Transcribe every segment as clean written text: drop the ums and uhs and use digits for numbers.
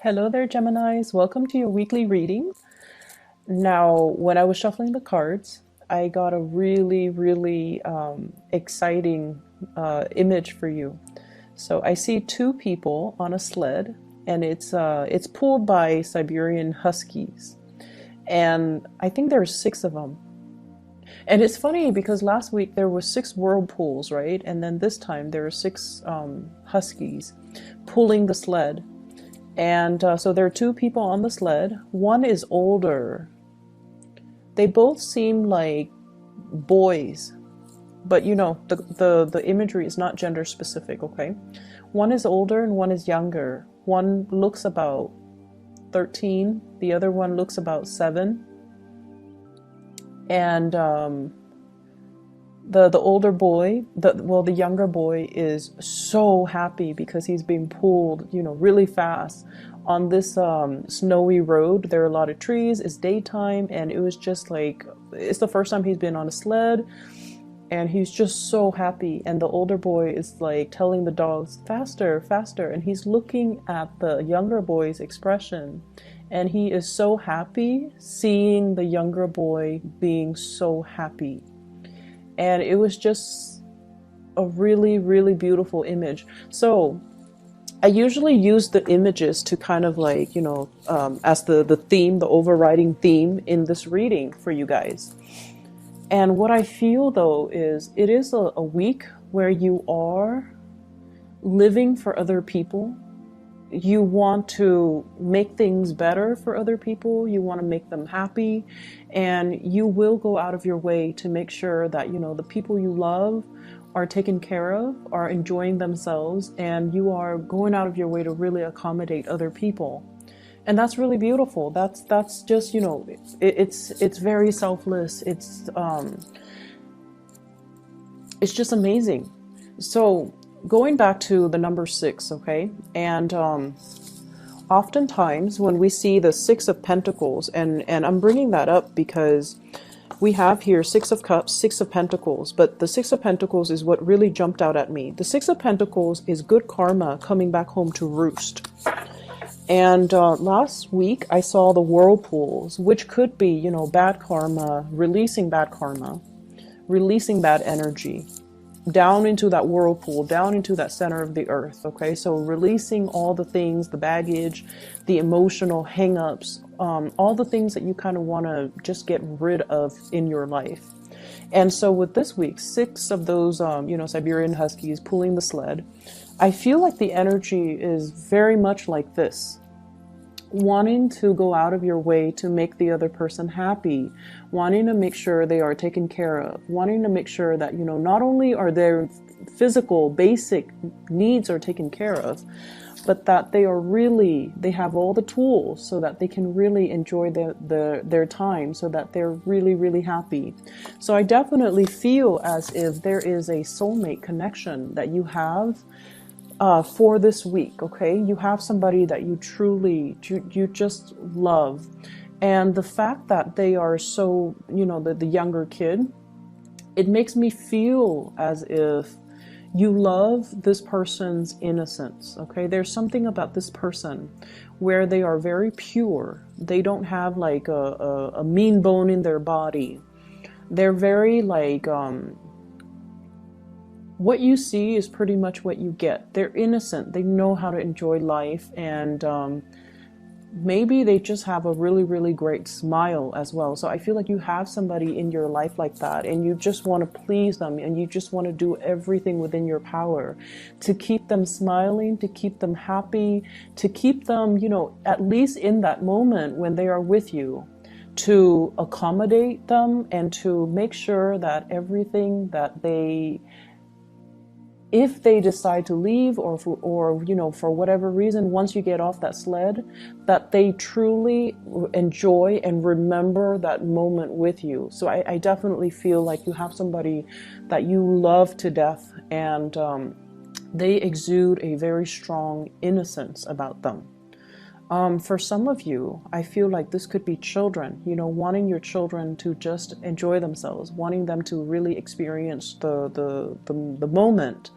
Hello there, Geminis. Welcome to your weekly reading. Now, when I was shuffling the cards, I got a really exciting image for you. So I see two people on a sled, and it's pulled by Siberian Huskies, and I think there's six of them. And it's funny because last week there were six whirlpools, right? And then this time there are six Huskies pulling the sled. And so there are two people on the sled. One is older. They both seem like boys, but the imagery is not gender specific, okay? One is older and one is younger. One looks about 13, the other one looks about 7. And the older boy, the younger boy is so happy because he's being pulled, really fast on this snowy road. There are a lot of trees. It's daytime, and it was just like it's the first time he's been on a sled, and he's just so happy. And the older boy is like telling the dogs, faster, faster, and he's looking at the younger boy's expression, and he is so happy seeing the younger boy being so happy. And it was just a really beautiful image. So I usually use the images to kind of like, as the theme, the overriding theme in this reading for you guys. And what I feel though is it is a week where you are living for other people. You want to make things better for other people. You want to make them happy, and you will go out of your way to make sure that the people you love are taken care of, are enjoying themselves, and you are going out of your way to really accommodate other people. And that's really beautiful. That's just it's very selfless. It's just amazing. So going back to the number 6, okay? And oftentimes when we see the 6 of Pentacles, and I'm bringing that up because we have here 6 of Cups, 6 of Pentacles, but the 6 of Pentacles is what really jumped out at me. The 6 of Pentacles is good karma coming back home to roost. And last week I saw the whirlpools, which could be, bad karma, releasing bad energy down into that whirlpool, down into that center of the earth, okay? So releasing all the things, the baggage, the emotional hang-ups, all the things that you kind of want to just get rid of in your life. And so with this week, 6 of those, Siberian Huskies pulling the sled, I feel like the energy is very much like this. Wanting to go out of your way to make the other person happy, wanting to make sure they are taken care of, wanting to make sure that, not only are their physical basic needs are taken care of, but that they have all the tools so that they can really enjoy their time, so that they're really happy. So I definitely feel as if there is a soulmate connection that you have for this week, okay? You have somebody that you just love. And the fact that they are so, the younger kid, it makes me feel as if you love this person's innocence, okay? There's something about this person where they are very pure. They don't have like a mean bone in their body. They're very like, what you see is pretty much what you get. They're innocent. They know how to enjoy life, and maybe they just have a really great smile as well. So I feel like you have somebody in your life like that, and you just want to please them, and you just want to do everything within your power to keep them smiling, to keep them happy, to keep them, at least in that moment when they are with you, to accommodate them and to make sure that everything that if they decide to leave or for whatever reason, once you get off that sled, that they truly enjoy and remember that moment with you. So I definitely feel like you have somebody that you love to death, and they exude a very strong innocence about them. For some of you, I feel like this could be children, wanting your children to just enjoy themselves, wanting them to really experience the moment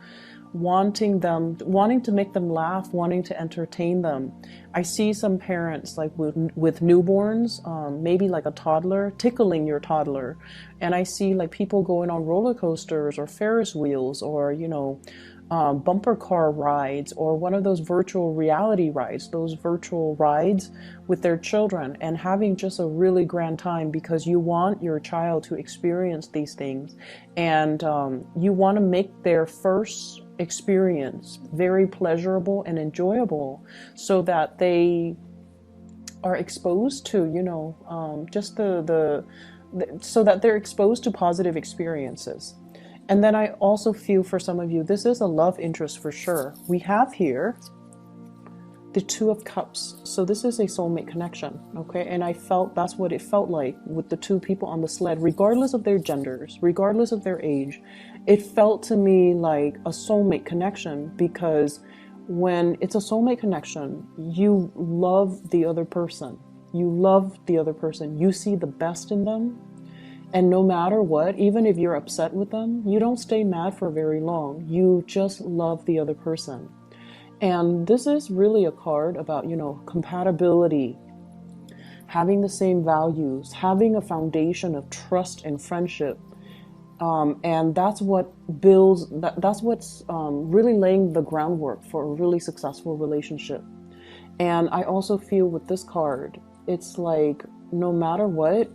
wanting to make them laugh, wanting to entertain them. I see some parents like with newborns, maybe like a toddler, tickling your toddler. And I see like people going on roller coasters or Ferris wheels, or, you know, bumper car rides, or one of those virtual reality rides, those virtual rides with their children, and having just a really grand time because you want your child to experience these things, and you want to make their first experience very pleasurable and enjoyable, so that they are exposed to, you know, just so that they're exposed to positive experiences. And then I also feel for some of you, this is a love interest for sure. We have here the Two of Cups. So this is a soulmate connection, okay? And I felt that's what it felt like with the two people on the sled, regardless of their genders, regardless of their age. It felt to me like a soulmate connection, because when it's a soulmate connection, you love the other person. You love the other person. You see the best in them. And no matter what, even if you're upset with them, you don't stay mad for very long. You just love the other person. And this is really a card about, you know, compatibility, having the same values, having a foundation of trust and friendship. And that's what builds, that's what's really laying the groundwork for a really successful relationship. And I also feel with this card, it's like, no matter what,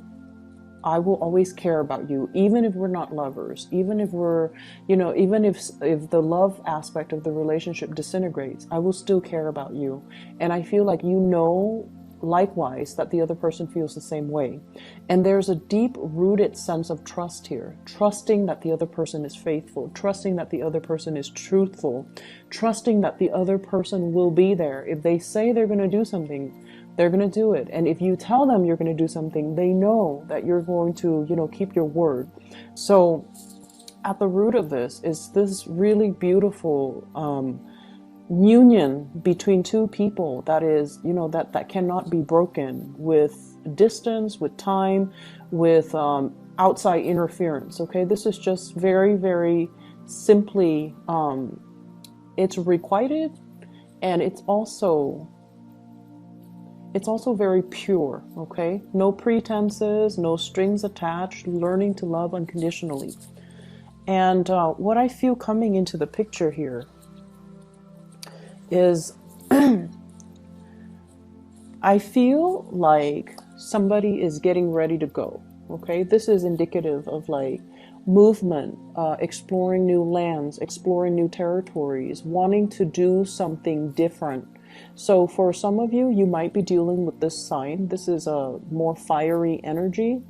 I will always care about you, even if we're not lovers, even if we're, you know, even if the love aspect of the relationship disintegrates, I will still care about you. And I feel like, you know, likewise, that the other person feels the same way. And there's a deep rooted sense of trust here, trusting that the other person is faithful, trusting that the other person is truthful, trusting that the other person will be there. If they say they're going to do something, they're going to do it. And if you tell them you're going to do something, they know that you're going to, you know, keep your word. So at the root of this is this really beautiful union between two people that is, you know, that cannot be broken with distance, with time, with outside interference. Okay, this is just very, very simply, it's requited, and it's also very pure, okay? No pretenses, no strings attached, learning to love unconditionally. And what I feel coming into the picture here is I feel like somebody is getting ready to go, okay? This is indicative of like movement, exploring new lands, exploring new territories, wanting to do something different. So for some of you, you might be dealing with this sign. This is a more fiery energy.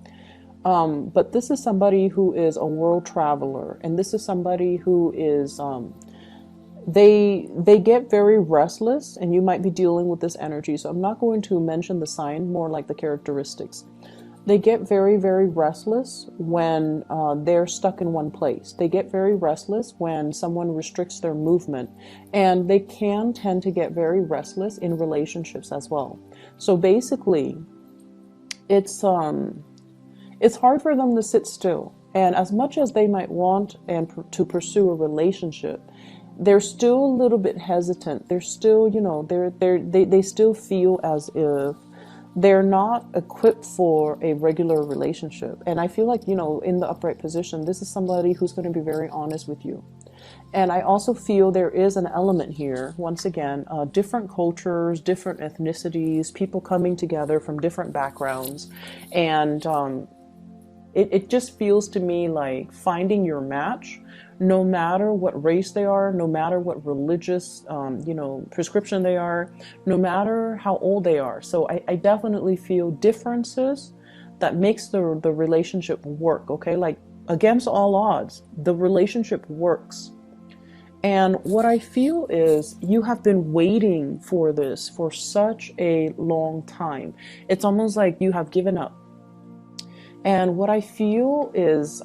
But this is somebody who is a world traveler. And this is somebody who is, they get very restless, and you might be dealing with this energy. So I'm not going to mention the sign, more like the characteristics. They get very, very restless when they're stuck in one place. They get very restless when someone restricts their movement. And they can tend to get very restless in relationships as well. So basically, it's hard for them to sit still. And as much as they might want to pursue a relationship, they're still a little bit hesitant. They're still, you know, they still feel as if they're not equipped for a regular relationship. And I feel like, you know, in the upright position, this is somebody who's going to be very honest with you. And I also feel there is an element here, once again, different cultures, different ethnicities, people coming together from different backgrounds. And it just feels to me like finding your match, no matter what race they are, no matter what religious, you know, prescription they are, no matter how old they are. So I definitely feel differences that makes the relationship work, okay? Like against all odds, the relationship works. And what I feel is you have been waiting for this for such a long time. It's almost like you have given up. And what I feel is,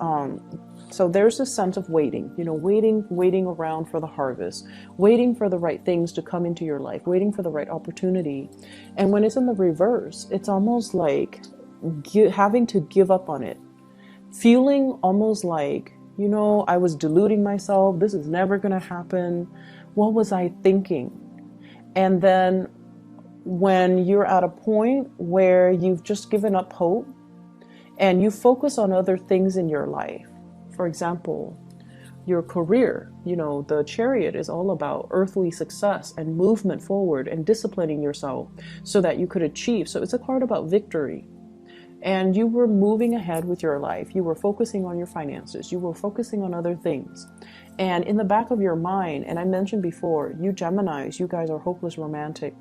so there's a sense of waiting, you know, waiting around for the harvest, waiting for the right things to come into your life, waiting for the right opportunity. And when it's in the reverse, it's almost like having to give up on it, feeling almost like, you know, I was deluding myself. This is never going to happen. What was I thinking? And then when you're at a point where you've just given up hope and you focus on other things in your life, for example, your career, you know, the Chariot is all about earthly success and movement forward and disciplining yourself so that you could achieve. So it's a card about victory. And you were moving ahead with your life. You were focusing on your finances. You were focusing on other things. And in the back of your mind, and I mentioned before, you Geminis, you guys are hopeless romantic.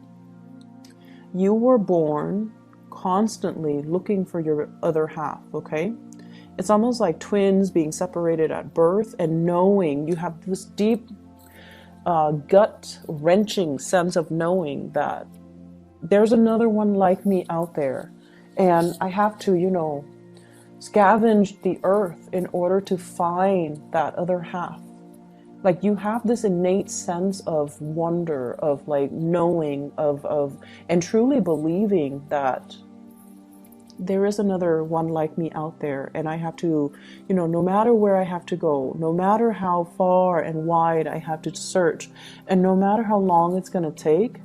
You were born constantly looking for your other half, okay? It's almost like twins being separated at birth and knowing, you have this deep gut-wrenching sense of knowing that there's another one like me out there. And I have to, you know, scavenge the earth in order to find that other half. Like you have this innate sense of wonder, of like knowing, and truly believing that there is another one like me out there. And I have to, you know, no matter where I have to go, no matter how far and wide I have to search, and no matter how long it's going to take,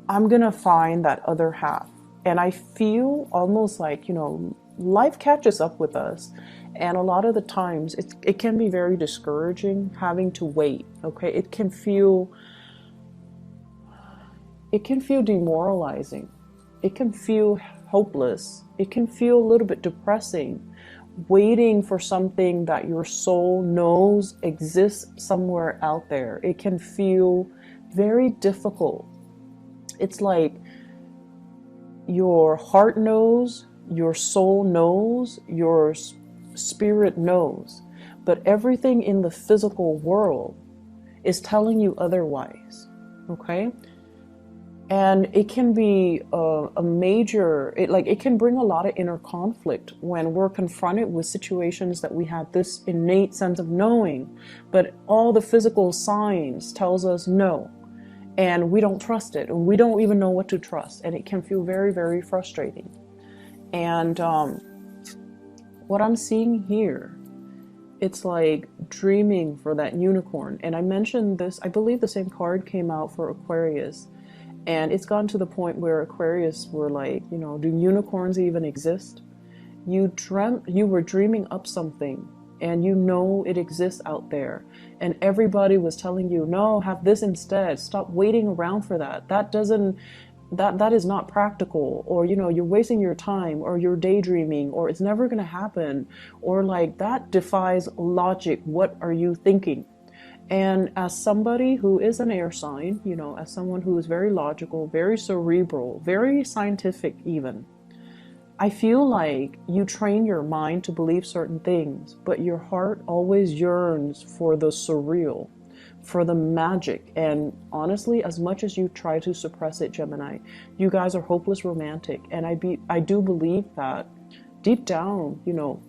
I'm going to find that other half. And I feel almost like, you know, life catches up with us. And a lot of the times it can be very discouraging having to wait. Okay. It can feel demoralizing. It can feel hopeless. It can feel a little bit depressing, waiting for something that your soul knows exists somewhere out there. It can feel very difficult. It's like your heart knows, your soul knows, your spirit knows, but everything in the physical world is telling you otherwise, okay? And it can be a major, it can bring a lot of inner conflict when we're confronted with situations that we have this innate sense of knowing, but all the physical signs tells us no. And we don't trust it, and we don't even know what to trust. And it can feel very, very frustrating. And what I'm seeing here, it's like dreaming for that unicorn. And I mentioned this, I believe the same card came out for Aquarius. And it's gotten to the point where Aquarius were like, you know, do unicorns even exist? You were dreaming up something, and you know it exists out there. And everybody was telling you, no, have this instead. Stop waiting around for that. That is not practical. Or, you know, you're wasting your time, or you're daydreaming, or it's never going to happen. Or like that defies logic. What are you thinking? And as somebody who is an air sign, you know, as someone who is very logical, very cerebral, very scientific even, I feel like you train your mind to believe certain things, but your heart always yearns for the surreal, for the magic. And honestly, as much as you try to suppress it, Gemini, you guys are hopeless romantic. And I do believe that deep down, you know,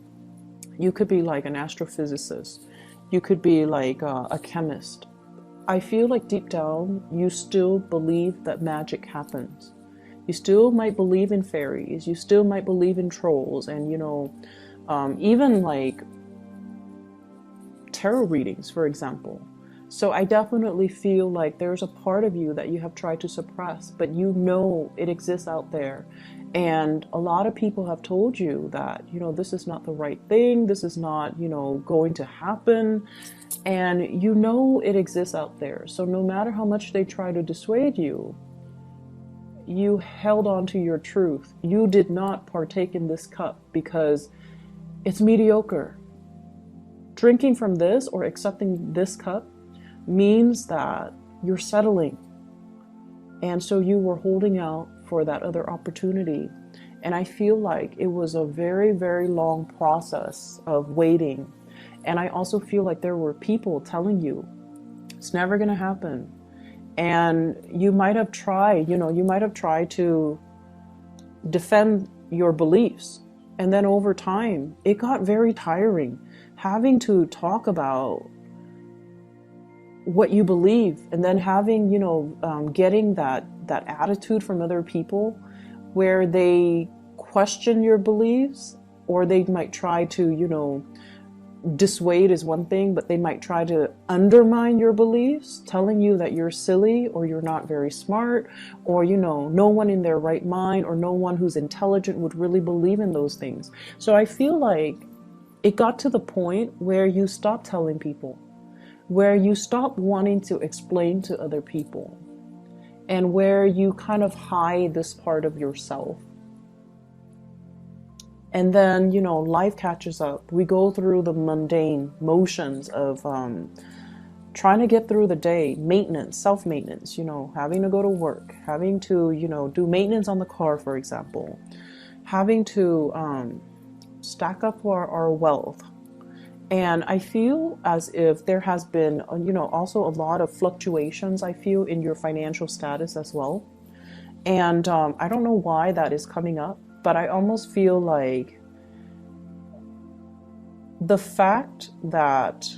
you could be like an astrophysicist. You could be like a chemist. I feel like deep down, you still believe that magic happens. You still might believe in fairies. You still might believe in trolls, and, you know, even like tarot readings, for example. So I definitely feel like there's a part of you that you have tried to suppress, but you know it exists out there. And a lot of people have told you that, you know, this is not the right thing. This is not, you know, going to happen. And you know it exists out there. So no matter how much they try to dissuade you, you held on to your truth. You did not partake in this cup because it's mediocre. Drinking from this or accepting this cup means that you're settling. And so you were holding out for that other opportunity. And I feel like it was a very, very long process of waiting. And I also feel like there were people telling you it's never going to happen. And you might have tried, you know, you might have tried to defend your beliefs. And then over time, it got very tiring having to talk about what you believe, and then having, you know, getting that attitude from other people where they question your beliefs, or they might try to, you know, dissuade is one thing, but they might try to undermine your beliefs, telling you that you're silly or you're not very smart, or, you know, no one in their right mind or no one who's intelligent would really believe in those things. So I feel like it got to the point where you stop telling people, where you stop wanting to explain to other people, and where you kind of hide this part of yourself. And then, you know, life catches up. We go through the mundane motions of trying to get through the day, maintenance, self-maintenance, you know, having to go to work, having to, you know, do maintenance on the car, for example, having to stack up our wealth. And I feel as if there has been, you know, also a lot of fluctuations, I feel, in your financial status as well. And I don't know why that is coming up, but I almost feel like the fact that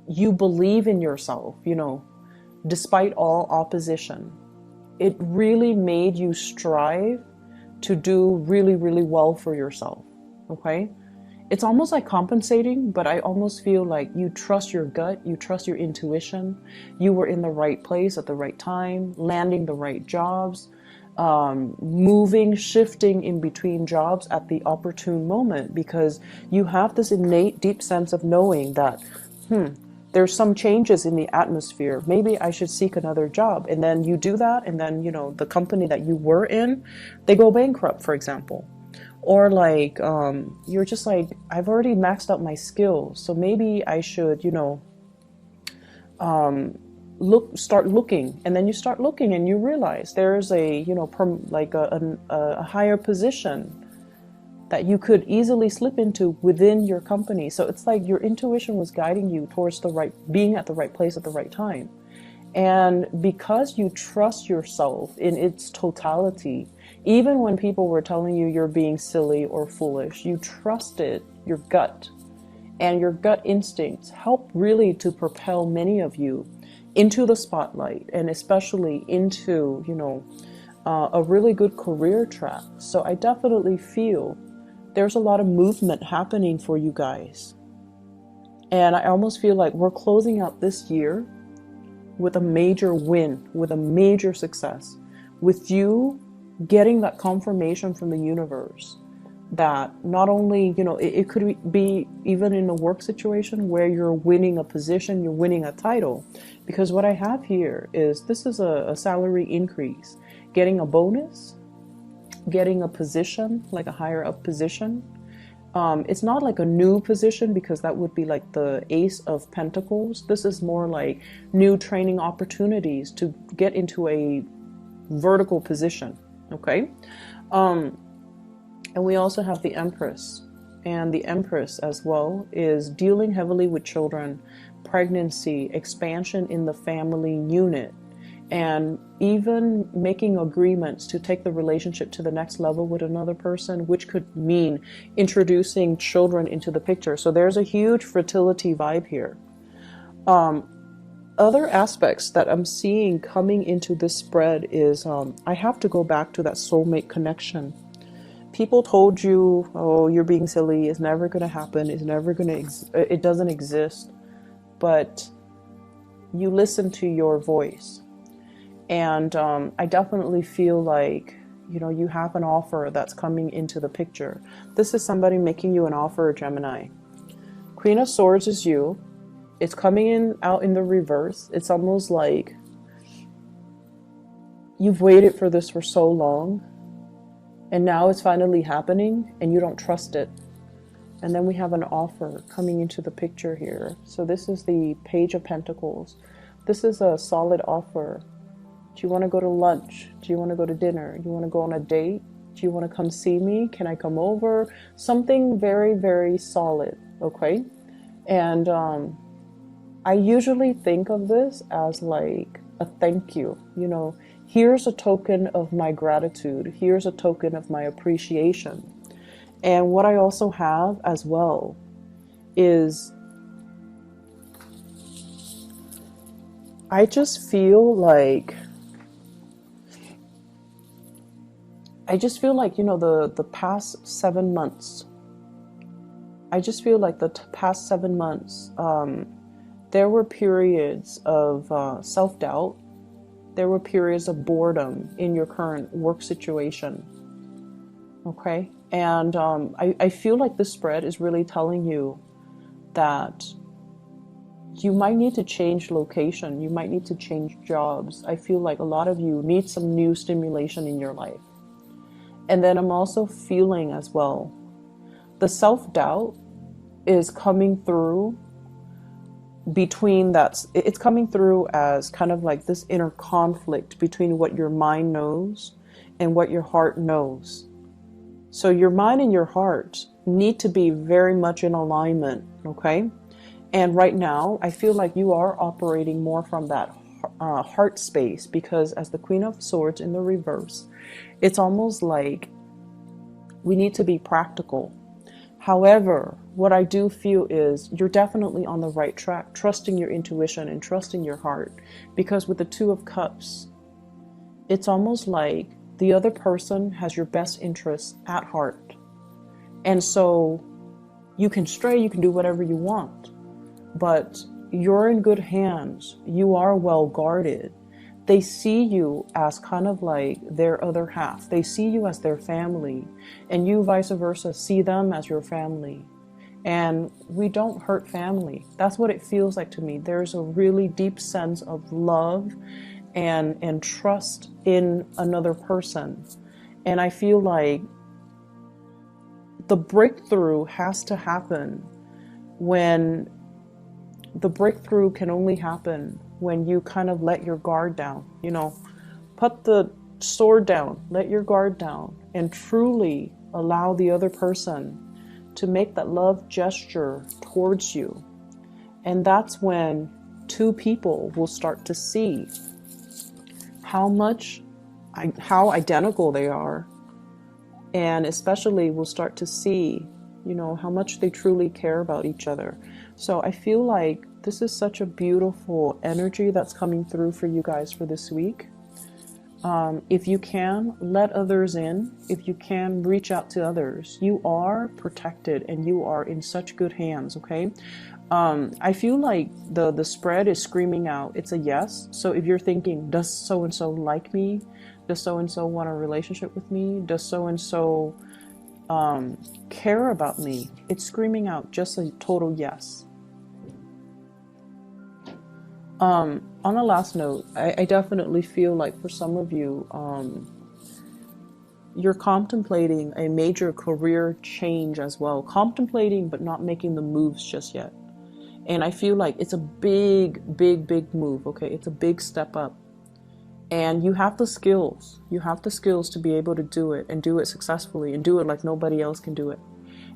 you believe in yourself, you know, despite all opposition, it really made you strive to do really, really well for yourself, okay? It's almost like compensating, but I almost feel like you trust your gut, you trust your intuition, you were in the right place at the right time, landing the right jobs, moving, shifting in between jobs at the opportune moment, because you have this innate deep sense of knowing that, there's some changes in the atmosphere. Maybe I should seek another job. And then you do that, and then, you know, the company that you were in, they go bankrupt, for example. Or like, you're just like, I've already maxed out my skills, so maybe I should, you know, start looking. And then you start looking and you realize there's a, you know, a higher position that you could easily slip into within your company. So it's like your intuition was guiding you towards being at the right place at the right time. And because you trust yourself in its totality, even when people were telling you you're being silly or foolish, you trusted your gut. And your gut instincts help really to propel many of you into the spotlight, and especially into, you know, a really good career track. So I definitely feel there's a lot of movement happening for you guys. And I almost feel like we're closing out this year with a major win, with a major success, with you getting that confirmation from the universe that not only, you know, it could be even in a work situation where you're winning a position, you're winning a title. Because what I have here is, this is a salary increase, getting a bonus, getting a position, like a higher up position. It's not like a new position, because that would be like the Ace of Pentacles. This is more like new training opportunities to get into a vertical position, okay? And we also have the Empress. And the Empress as well is dealing heavily with children, pregnancy, expansion in the family unit, and even making agreements to take the relationship to the next level with another person, which could mean introducing children into the picture. So there's a huge fertility vibe here. Other aspects that I'm seeing coming into this spread is, I have to go back to that soulmate connection. People told you, oh, you're being silly, it's never going to happen, it's never going to, it doesn't exist. But you listen to your voice. And I definitely feel like, you know, you have an offer that's coming into the picture. This is somebody making you an offer, Gemini. Queen of Swords is you. It's coming out in the reverse. It's almost like you've waited for this for so long, and now it's finally happening, and you don't trust it. And then we have an offer coming into the picture here. So this is the Page of Pentacles. This is a solid offer. Do you want to go to lunch? Do you want to go to dinner? Do you want to go on a date? Do you want to come see me? Can I come over? Something very, very solid, okay? And I usually think of this as like a thank you. You know, here's a token of my gratitude. Here's a token of my appreciation. And what I also have as well is, I just feel like, you know, the past 7 months, I just feel like the past 7 months, there were periods of self-doubt. There were periods of boredom in your current work situation. Okay? And I feel like this spread is really telling you that you might need to change location. You might need to change jobs. I feel like a lot of you need some new stimulation in your life. And then I'm also feeling as well, the self-doubt is coming through it's coming through as kind of like this inner conflict between what your mind knows and what your heart knows. So your mind and your heart need to be very much in alignment, okay? And right now, I feel like you are operating more from that heart space, because as the Queen of Swords in the reverse, it's almost like we need to be practical. However, what I do feel is you're definitely on the right track, trusting your intuition and trusting your heart. Because with the Two of Cups, it's almost like the other person has your best interests at heart. And so you can stray, you can do whatever you want, but you're in good hands. You are well guarded. They see you as kind of like their other half. They see you as their family, and you vice versa see them as your family. And we don't hurt family. That's what it feels like to me. There's a really deep sense of love and trust in another person. And I feel like the breakthrough has to happen when the breakthrough can only happen when you kind of let your guard down, put the sword down, let your guard down, and truly allow the other person to make that love gesture towards you. And that's when two people will start to see how identical they are, and especially will start to see, how much they truly care about each other. So I feel like this is such a beautiful energy that's coming through for you guys for this week. If you can, let others in. If you can, reach out to others. You are protected and you are in such good hands, okay? I feel like the spread is screaming out, it's a yes. So if you're thinking, does so-and-so like me? Does so-and-so want a relationship with me? Does so-and-so care about me? It's screaming out just a total yes. On a last note, I definitely feel like for some of you, you're contemplating a major career change as well. Contemplating, but not making the moves just yet. And I feel like it's a big, big, big move, okay? It's a big step up. And you have the skills. You have the skills to be able to do it and do it successfully and do it like nobody else can do it.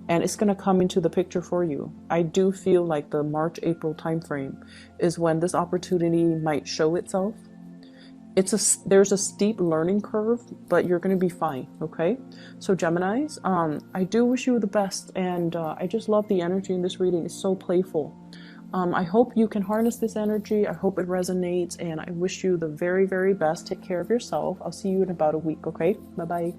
And it's going to come into the picture for you. I do feel like the March-April timeframe is when this opportunity might show itself. There's a steep learning curve, but you're going to be fine, okay? So Geminis, I do wish you the best, and I just love the energy in this reading. It's so playful. I hope you can harness this energy. I hope it resonates, and I wish you the very, very best. Take care of yourself. I'll see you in about a week, okay? Bye-bye.